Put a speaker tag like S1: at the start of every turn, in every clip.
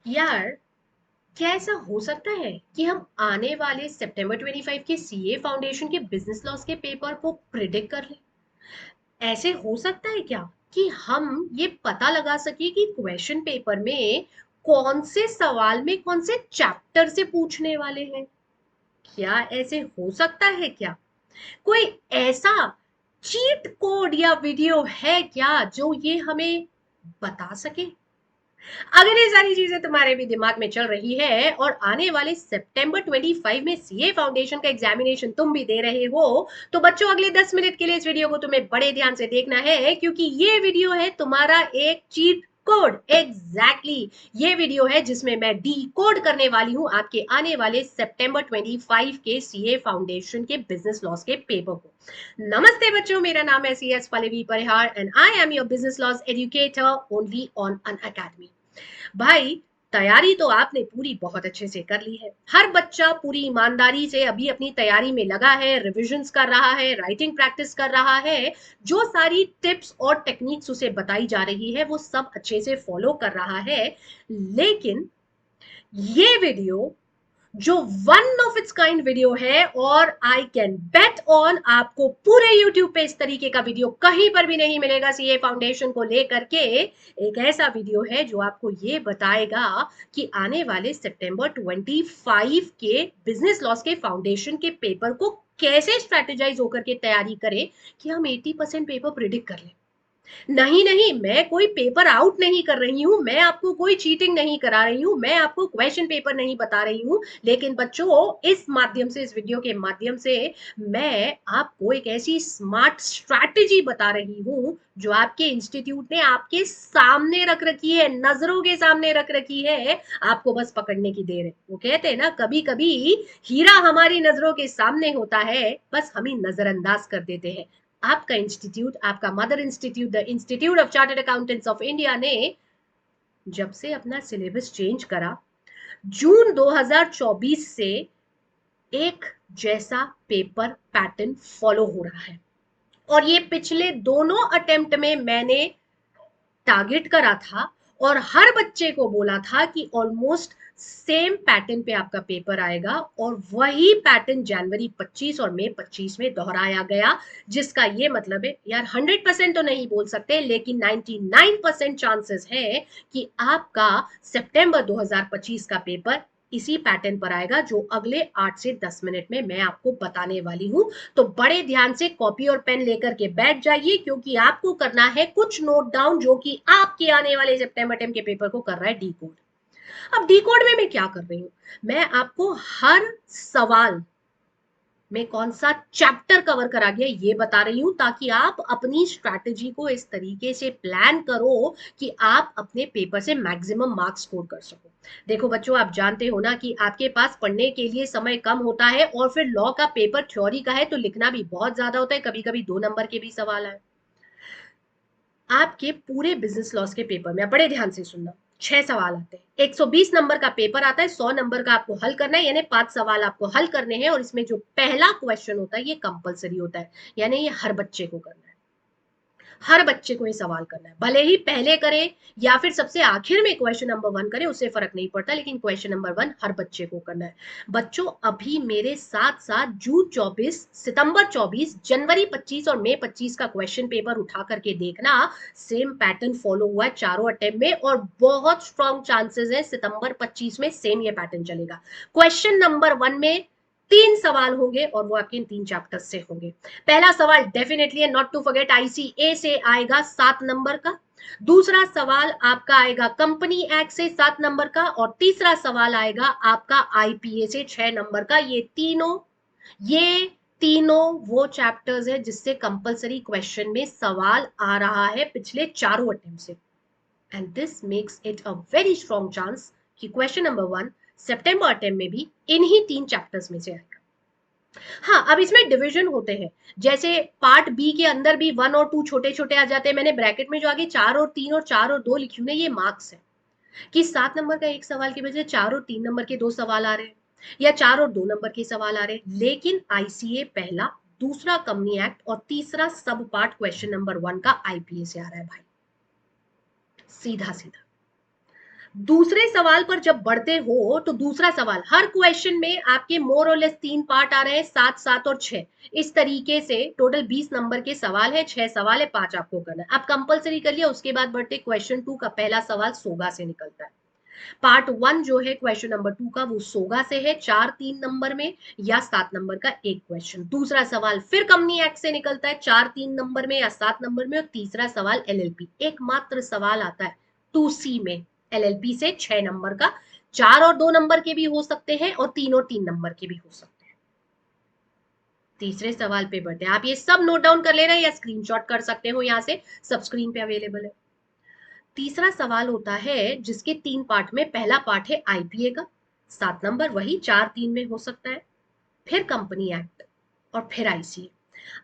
S1: यार, क्या ऐसा हो सकता है कि हम आने वाले सितंबर 25 के सीए फाउंडेशन के बिजनेस लॉस के पेपर को प्रिडिक्ट कर लें? ऐसे हो सकता है क्या कि हम ये पता लगा सके कि क्वेश्चन पेपर में कौन से सवाल में कौन से चैप्टर से पूछने वाले हैं? क्या ऐसे हो सकता है क्या? कोई ऐसा चीट कोड या वीडियो है क्या जो ये हमें बता सके? अगर ये सारी चीजें तुम्हारे भी दिमाग में चल रही है और आने वाले सितंबर 25 में सीए फाउंडेशन का एग्जामिनेशन तुम भी दे रहे हो, तो बच्चों अगले 10 मिनट के लिए इस वीडियो को तुम्हें बड़े ध्यान से देखना है, क्योंकि ये वीडियो है तुम्हारा एक चीट कोड। एग्जैक्टली ये वीडियो है जिसमें मैं डी कोड करने वाली हूं आपके आने वाले सितंबर 25 के सीए फाउंडेशन के बिजनेस लॉस के पेपर को। नमस्ते बच्चों, मेरा नाम है C S Pallavi Parihar and I am your business laws educator only on Unacademy. भाई, तैयारी तो आपने पूरी बहुत अच्छे से कर ली है। हर बच्चा पूरी ईमानदारी से अभी अपनी तैयारी में लगा है, रिविजन्स कर रहा है, राइटिंग प्रैक्टिस कर रहा है। जो सारी टिप्स और टेक्निक्स उसे बताई जा रही है वो सब अच्छे से फॉलो कर रहा है। लेकिन ये वीडियो जो one of its kind video है, और आई कैन बेट ऑन आपको पूरे यूट्यूब पे इस तरीके का वीडियो कहीं पर भी नहीं मिलेगा सीए फाउंडेशन को लेकर के। एक ऐसा वीडियो है जो आपको ये बताएगा कि आने वाले सितंबर 25 के बिजनेस लॉस के फाउंडेशन के पेपर को कैसे स्ट्रेटेजाइज होकर के तैयारी करें कि हम 80% पेपर प्रिडिक्ट कर लें। नहीं नहीं, मैं कोई पेपर आउट नहीं कर रही हूं, मैं आपको कोई चीटिंग नहीं करा रही हूं, मैं आपको क्वेश्चन पेपर नहीं बता रही हूं। लेकिन बच्चों, इस माध्यम से, इस वीडियो के माध्यम से मैं आपको एक ऐसी स्मार्ट स्ट्रैटेजी बता रही हूं जो आपके इंस्टीट्यूट ने आपके सामने रख रखी है, नजरों के सामने रख रखी है। आपको बस पकड़ने की देर है। वो कहते हैं ना, कभी कभी हीरा हमारी नजरों के सामने होता है, बस हम ही नजरअंदाज कर देते हैं। आपका इंस्टीट्यूट, आपका mother institute the institute of chartered accountants of India ने जब से अपना सिलेबस चेंज करा, जून 2024 से एक जैसा पेपर पैटर्न फॉलो हो रहा है। और ये पिछले दोनों अटेम्प्ट में मैंने टारगेट करा था और हर बच्चे को बोला था कि ऑलमोस्ट सेम पैटर्न पे आपका पेपर आएगा, और वही पैटर्न जनवरी 25 और मई 25 में दोहराया गया। जिसका ये मतलब है यार, 100% तो नहीं बोल सकते, लेकिन 99% चांसेस है कि आपका सितंबर 2025 का पेपर इसी पैटर्न पर आएगा जो अगले 8 से 10 मिनट में मैं आपको बताने वाली हूं। तो बड़े ध्यान से कॉपी और पेन लेकर के बैठ जाइए, क्योंकि आपको करना है कुछ नोट डाउन जो कि आपके आने वाले सितंबर टेम के पेपर को कर रहा है डी कोड। अब डी कोड में मैं क्या कर रही हूं, मैं आपको हर सवाल में कौन सा चैप्टर कवर करा गया ये बता रही हूं, ताकि आप अपनी स्ट्रैटेजी को इस तरीके से प्लान करो कि आप अपने पेपर से मैक्सिमम मार्क्स स्कोर कर सको। देखो बच्चों, आप जानते हो ना कि आपके पास पढ़ने के लिए समय कम होता है, और फिर लॉ का पेपर थ्योरी का है तो लिखना भी बहुत ज्यादा होता है, कभी कभी 2 नंबर के भी सवाल आए। आपके पूरे बिजनेस लॉस के पेपर में, बड़े ध्यान से सुनना, 6 सवाल आते हैं। 120 नंबर का पेपर आता है, 100 नंबर का आपको हल करना है, यानी 5 सवाल आपको हल करने हैं। और इसमें जो पहला क्वेश्चन होता है ये कंपलसरी होता है, यानी ये हर बच्चे को करना है। हर बच्चे को ये सवाल करना है, भले ही पहले करे या फिर सबसे आखिर में क्वेश्चन नंबर 1 करे, उससे फर्क नहीं पड़ता, लेकिन क्वेश्चन नंबर 1 हर बच्चे को करना है। बच्चों, अभी मेरे साथ साथ जून 24, सितंबर 24, जनवरी 25 और मई 25 का क्वेश्चन पेपर उठा करके देखना। सेम पैटर्न फॉलो हुआ है चारों अटेम्प्ट में, और बहुत स्ट्रॉन्ग चांसेस है सितंबर 25 में सेम ये पैटर्न चलेगा। क्वेश्चन नंबर 1 में 3 सवाल होंगे, और वो आपके इन 3 चैप्टर्स से होंगे। पहला सवाल डेफिनेटली है, नॉट टू फॉरगेट, आईसीए से आएगा 7 नंबर का। दूसरा सवाल आपका आएगा कंपनी एक्ट से 7 नंबर का, और तीसरा सवाल आएगा आपका आईपीए से 6 नंबर का। ये तीनों वो चैप्टर्स है जिससे कंपलसरी क्वेश्चन में सवाल आ रहा है पिछले चारों अटेम्प्ट से। And this makes it a very strong chance कि क्वेश्चन नंबर 1 सितंबर अटेम्प्ट में भी इन्हीं 3 चैप्टर्स में से आएगा। हाँ, अब इसमें डिवीजन होते हैं, जैसे पार्ट बी के अंदर भी 1 और 2 छोटे छोटे आ जाते हैं। मैंने ब्रैकेट में जो आगे 4 और 3 और 4 और 2 लिखी हूँ ना, ये मार्क्स है कि 7 नंबर का एक सवाल के बजाय 4 और 3 नंबर के 2 सवाल आ रहे हैं, या 4 और 2 नंबर के सवाल आ रहे हैं। लेकिन आईसीए पहला, दूसरा कंपनी एक्ट, और तीसरा सब पार्ट क्वेश्चन नंबर 1 का आईपीए से आ रहा है भाई, सीधा सीधा। दूसरे सवाल पर जब बढ़ते हो तो दूसरा सवाल, हर क्वेश्चन में आपके मोर और लेस 3 पार्ट आ रहे हैं, 7, 7 और 6। इस तरीके से टोटल 20 नंबर के सवाल है, 6 सवाल है, 5 आपको करना है। आप कंपलसरी कर लिया। उसके बाद बढ़ते क्वेश्चन 2 का पहला सवाल सोगा से निकलता है। पार्ट 1 जो है क्वेश्चन नंबर 2 का, वो सोगा से है, 4 3 नंबर में या 7 नंबर का एक क्वेश्चन। दूसरा सवाल फिर कंपनी एक्ट से निकलता है, 4 3 नंबर में या 7 नंबर में। और तीसरा सवाल एलएलपी, एकमात्र सवाल आता है 2C में एलएलपी से, 6 नंबर का। 4 और 2 नंबर के भी हो सकते हैं और 3 और 3 नंबर के भी हो सकते हैं। तीसरे सवाल पे बढ़ते हैं। आप ये सब नोट डाउन कर ले रहे हैं या स्क्रीनशॉट कर सकते हो, यहां से सब स्क्रीन पे अवेलेबल है। तीसरा सवाल होता है जिसके 3 पार्ट में, पहला पार्ट है आईपीए का, 7 नंबर, वही 4 3 में हो सकता है, फिर कंपनी एक्ट और फिर आईसीए।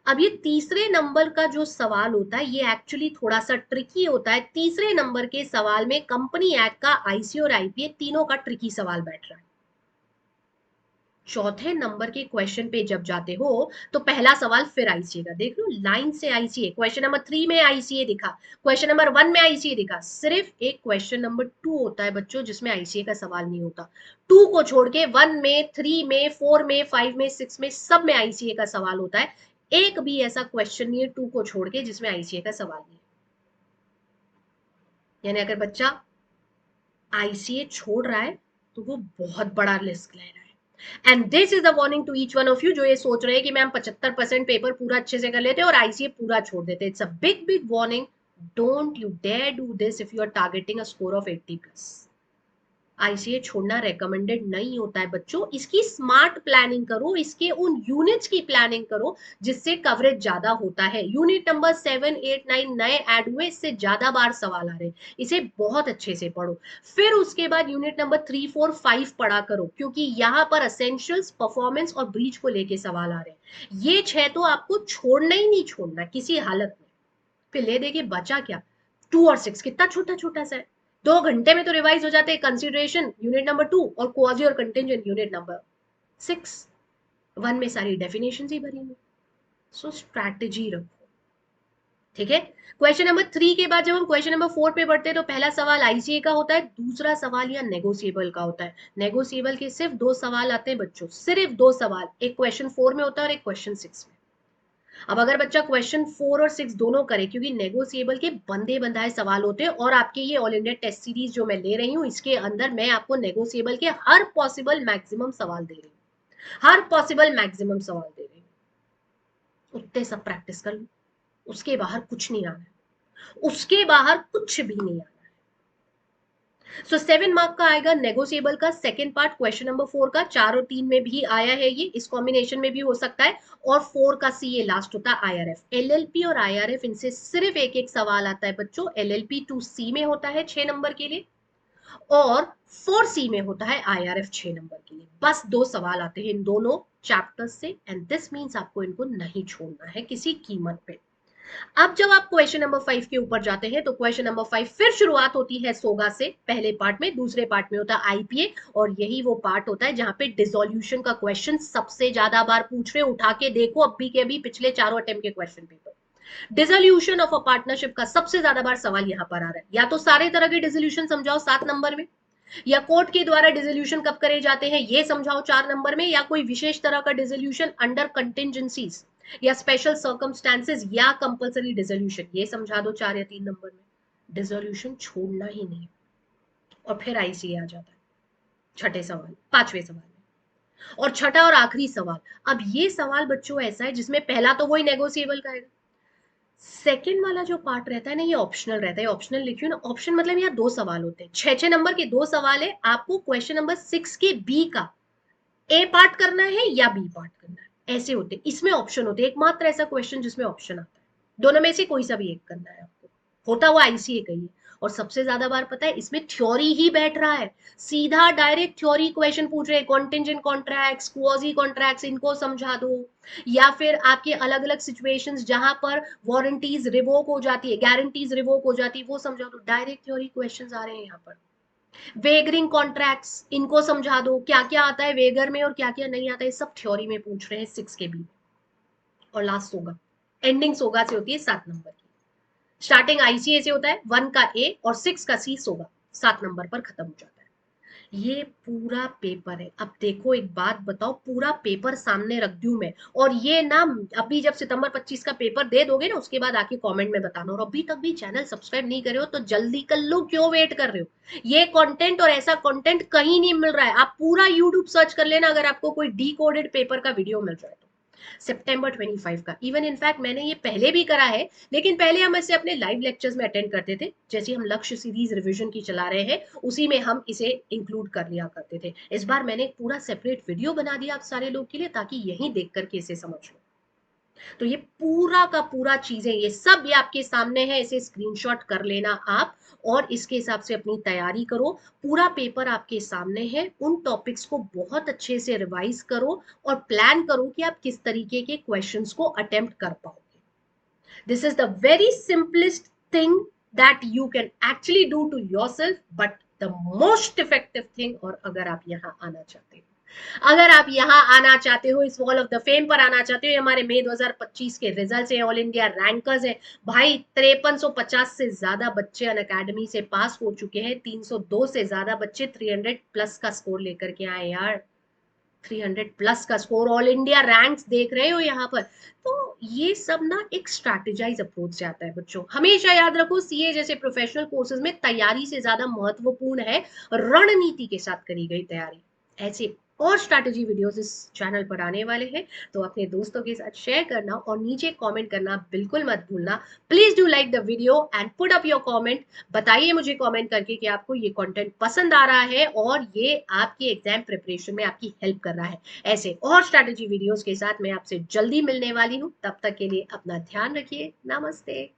S1: अब ये तीसरे नंबर का जो सवाल होता है ये एक्चुअली थोड़ा सा ट्रिकी होता है। तीसरे नंबर के सवाल में कंपनी एक्ट का, आईसीए और आईपीए तीनों का ट्रिकी सवाल बैठ रहा है। चौथे नंबर के क्वेश्चन पे जब जाते हो तो पहला सवाल फिर आईसीए का, देख लो लाइन से आईसीए। क्वेश्चन नंबर 3 में आईसीए दिखा, क्वेश्चन नंबर 1 में आईसीए दिखा। सिर्फ एक क्वेश्चन नंबर 2 होता है बच्चों जिसमें आईसीए का सवाल नहीं होता। 2 को छोड़ के 1 में, 3 में, 4 में, 5 में, 6 में, सब में आईसीए का सवाल होता है। एक भी ऐसा क्वेश्चन नहीं है 2 को छोड़ के जिसमें आईसीए का सवाल नहीं है। यानी अगर बच्चा आईसीए छोड़ रहा है तो वो बहुत बड़ा रिस्क ले रहा है। And this is the warning to each one of you जो ये सोच रहे हैं कि मैम 75% पेपर पूरा अच्छे से कर लेते हैं और आईसीए पूरा छोड़ देते हैं। It's a big big warning. Don't you dare do this if you are targeting a score of 80+। ICA छोड़ना रेकमेंडेड नहीं होता है बच्चों। इसकी स्मार्ट प्लानिंग करो, इसके उन यूनिट्स की प्लानिंग करो जिससे कवरेज ज्यादा होता है। यूनिट नंबर 7 8 9 नए ऐड हुए, इससे ज्यादा बार सवाल आ रहे हैं, इसे बहुत अच्छे से पढ़ो। फिर उसके बाद यूनिट नंबर 3 4 5 पढ़ा करो, क्योंकि यहाँ पर असेंशियल्स, परफॉर्मेंस और ब्रीच को लेके सवाल आ रहे हैं। ये 6 तो आपको छोड़ना ही नहीं, छोड़ना किसी हालत में। फिर ले देके बचा क्या, 2 और 6 कितना छोटा छोटा सा है, 2 घंटे में तो रिवाइज हो जाते हैं। कंसिडरेशन यूनिट नंबर 2 और क्वाजी और कंटेंजेंट यूनिट नंबर 6। 1 में सारी डेफिनेशन ही भरी हुई। सो स्ट्रैटेजी रखो, ठीक है। क्वेश्चन नंबर 3 के बाद जब हम क्वेश्चन नंबर 4 पे बढ़ते हैं तो पहला सवाल आईसीए का होता है, दूसरा सवाल या नेगोशिएबल का होता है। नेगोशिएबल के सिर्फ 2 सवाल आते हैं बच्चों, सिर्फ 2 सवाल, एक क्वेश्चन 4 में होता है और एक क्वेश्चन 6 में। अब अगर बच्चा क्वेश्चन 4 और 6 दोनों करे, क्योंकि नेगोशिएबल के बंधे बंधाए सवाल होते हैं, और आपके ये ऑल इंडिया टेस्ट सीरीज जो मैं ले रही हूँ इसके अंदर मैं आपको नेगोशिएबल के हर पॉसिबल मैक्सिमम सवाल दे रही हूँ, हर पॉसिबल मैक्सिमम सवाल दे रही हूँ। उतने सब प्रैक्टिस कर लो, उसके बाहर कुछ नहीं आना है, उसके बाहर कुछ भी नहीं आना। सो 7 मार्क का आएगा नेगोशिएबल का सेकंड पार्ट, क्वेश्चन नंबर 4 का। 4 और 3 में भी आया है, ये इस कॉम्बिनेशन में भी हो सकता है। और 4 का सी ये लास्ट होता है आईआरएफ। एलएलपी और आईआरएफ इनसे सिर्फ एक एक सवाल आता है बच्चों। एलएलपी 2C में होता है 6 नंबर के लिए, और 4C में होता है आईआरएफ 6 नंबर के लिए। बस 2 सवाल आते हैं इन दोनों चैप्टर्स से, एंड दिस मीन्स आपको इनको नहीं छोड़ना है किसी कीमत पे। अब जब आप क्वेश्चन नंबर 5 के ऊपर जाते हैं तो क्वेश्चन नंबर 5 फिर शुरुआत होती है सोगा से, पहले पार्ट में। दूसरे पार्ट में होता है आईपीए, और यही वो पार्ट होता है जहां पे डिसोल्यूशन का क्वेश्चन सबसे ज्यादा बार पूछ रहे। उठा के देखो अभी के अभी पिछले चारों अटेम्प्ट के question paper, dissolution of a partnership का सबसे ज्यादा बार सवाल यहां पर आ रहा है। या तो सारे तरह के डिसोल्यूशन समझाओ 7 नंबर में, या कोर्ट के द्वारा डिसोल्यूशन कब करे जाते हैं ये समझाओ 4 नंबर में, या कोई विशेष तरह का डिसोल्यूशन अंडर कंटिजेंसीज या स्पेशल सर्कमस्टांसेस या कंपलसरी डिसोल्यूशन, ये समझा दो 4 या 3 नंबर में। डिसोल्यूशन छोड़ना ही नहीं। और फिर आईसीए आ जाता है छठे सवाल, 5वें सवाल में। और छठा और आखिरी सवाल, अब ये सवाल बच्चों ऐसा है जिसमें पहला तो वही नेगोशिएबल का है, सेकेंड वाला जो पार्ट रहता है ना ये ऑप्शनल रहता है। ऑप्शनल लिखियो ना, ऑप्शन मतलब यहाँ 2 सवाल होते हैं, 6 नंबर के 2 सवाल है। आपको क्वेश्चन नंबर 6 के बी का ए पार्ट करना है या बी पार्ट करना है, ऐसे होते हैं। इसमें ऑप्शन होते हैं, एकमात्र ऐसा क्वेश्चन जिसमें ऑप्शन आता है। दोनों में से कोई सा भी एक करना है आपको, होता हुआ आईसीए का ही है। और सबसे ज्यादा बार पता है इसमें थ्योरी ही बैठ रहा है, सीधा डायरेक्ट थ्योरी क्वेश्चन पूछ रहे हैं। कॉन्टिंजेंट कॉन्ट्रैक्ट्स, क्वाजी कॉन्ट्रैक्ट्स, इनको समझा दो। या फिर आपके अलग अलग सिचुएशंस जहां पर वारंटीज रिवोक हो जाती है, गारंटीज रिवोक हो जाती है, वो समझा दो। डायरेक्ट थ्योरी क्वेश्चन आ रहे हैं यहाँ पर। वेगरिंग कॉन्ट्रैक्ट्स, इनको समझा दो, क्या क्या आता है वेगर में और क्या क्या नहीं आता है, सब थ्योरी में पूछ रहे हैं 6 के बी। और लास्ट सोगा, एंडिंग सोगा से होती है 7 नंबर की। स्टार्टिंग आईसीए से होता है, 1 का ए और 6 का सी सोगा। 7 नंबर पर खत्म हो जाता है। ये पूरा पेपर है। अब देखो एक बात बताओ, पूरा पेपर सामने रख दूं मैं, और ये ना अभी जब सितंबर 25 का पेपर दे दोगे ना, उसके बाद आके कमेंट में बताना। और अभी तक भी चैनल सब्सक्राइब नहीं करे हो तो जल्दी कर लो, क्यों वेट कर रहे हो? ये कंटेंट और ऐसा कंटेंट कहीं नहीं मिल रहा है। आप पूरा यूट्यूब सर्च कर लेना अगर आपको कोई डी कोडेड पेपर का वीडियो मिल जाए तो। सितंबर 25 का इवन इनफैक्ट मैंने ये पहले भी करा है, लेकिन पहले हम इसे अपने लाइव लेक्चर्स में अटेंड करते थे। जैसे हम लक्ष्य सीरीज रिवीजन की चला रहे हैं, उसी में हम इसे इंक्लूड कर लिया करते थे। इस बार मैंने एक पूरा सेपरेट वीडियो बना दिया आप सारे लोग के लिए, ताकि यही देख करके इसे समझ लो। तो ये पूरा का पूरा चीजें, ये सब ये आपके सामने है, इसे स्क्रीनशॉट कर लेना आप, और इसके हिसाब से अपनी तैयारी करो। पूरा पेपर आपके सामने है, उन टॉपिक्स को बहुत अच्छे से रिवाइज करो और प्लान करो कि आप किस तरीके के क्वेश्चंस को अटेम्प्ट कर पाओगे। This is the very simplest thing that you can actually do to yourself, but the most effective thing. और अगर आप यहाँ आना चाहते हो, अगर आप यहाँ आना चाहते हो, इस वॉल ऑफ द फेम पर आना चाहते हो, ये हमारे मई 2025 के रिजल्ट्स हैं, ऑल इंडिया रैंकर्स हैं भाई। 5350 से ज्यादा बच्चे अन अकेडमी से पास हो चुके हैं। 302 से ज्यादा बच्चे 300 प्लस का स्कोर लेकर के आए यार। 300 प्लस का स्कोर, ऑल इंडिया रैंक्स देख रहे हो यहाँ पर। तो ये सब ना एक स्ट्रैटेजाइज अप्रोच से आता है बच्चों। हमेशा याद रखो, सीए जैसे प्रोफेशनल कोर्सेज में तैयारी से ज्यादा महत्वपूर्ण है रणनीति के साथ करी गई तैयारी। ऐसे और स्ट्रैटेजी वीडियोस इस चैनल पर आने वाले हैं, तो अपने दोस्तों के साथ शेयर करना और नीचे कमेंट करना बिल्कुल मत भूलना। Please do like the video and put up your comment. बताइए मुझे कमेंट करके कि आपको ये कंटेंट पसंद आ रहा है और ये आपकी एग्जाम प्रिपरेशन में आपकी हेल्प कर रहा है। ऐसे और स्ट्रैटेजी वीडियोस के साथ मैं आपसे जल्दी मिलने वाली हूँ। तब तक के लिए अपना ध्यान रखिए। नमस्ते।